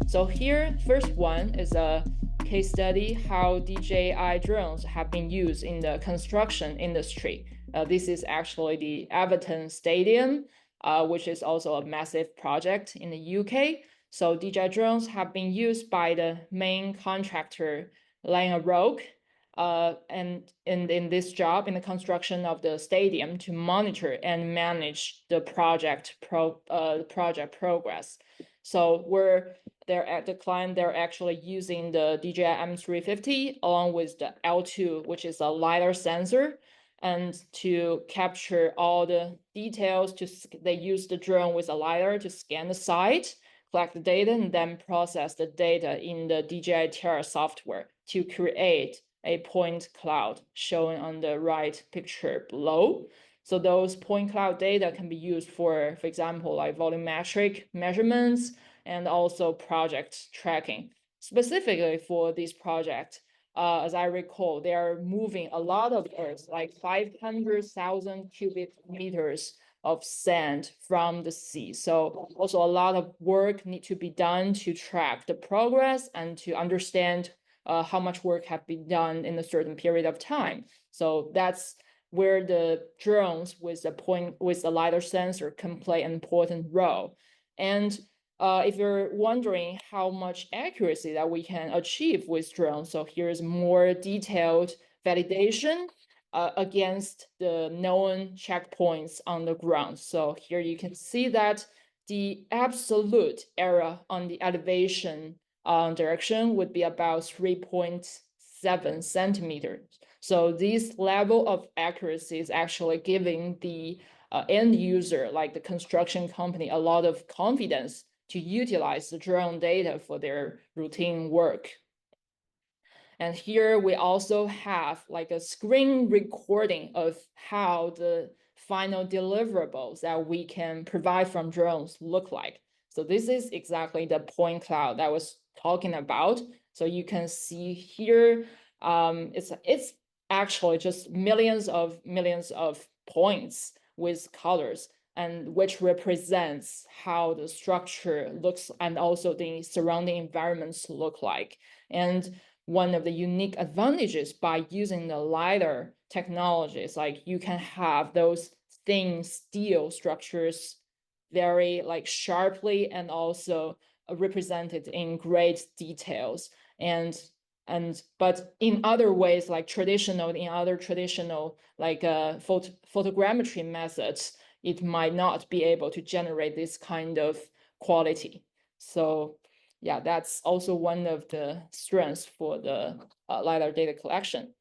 So here, first one is a case study how DJI drones have been used in the construction industry. This is actually the Everton Stadium, which is also a massive project in the UK. So DJI drones have been used by the main contractor, 𝗟𝗰𝗲𝗀𝗀, and in this job, in the construction of the stadium, to monitor and manage the project progress. So they're at the client, they're actually using the DJI M350 along with the L2, which is a LiDAR sensor, and to capture all the details. They use the drone with a LiDAR to scan the site, collect the data, and then process the data in the DJI Terra software to create a point cloud shown on the right picture below. So those point cloud data can be used for example, like volumetric measurements and also project tracking. Specifically for this project, as I recall, they are moving a lot of earth, like 500,000 cubic meters of sand from the sea. So also a lot of work need to be done to track the progress and to understand how much work have been done in a certain period of time. So that's where the drones with the LiDAR sensor can play an important role. And if you're wondering how much accuracy that we can achieve with drones, so here's more detailed validation against the known checkpoints on the ground. So here you can see that the absolute error on the elevation direction would be about 3.7 centimeters. So this level of accuracy is actually giving the end user, like the construction company, a lot of confidence to utilize the drone data for their routine work. And here we also have like a screen recording of how the final deliverables that we can provide from drones look like. So this is exactly the point cloud that I was talking about. So you can see here, it's actually just millions of points with colors, and which represents how the structure looks and also the surrounding environments look like. And one of the unique advantages by using the LiDAR technology is like you can have those thin steel structures very like sharply and also represented in great details. But in other ways, like in other traditional like photogrammetry methods, it might not be able to generate this kind of quality. So yeah, that's also one of the strengths for the LiDAR data collection.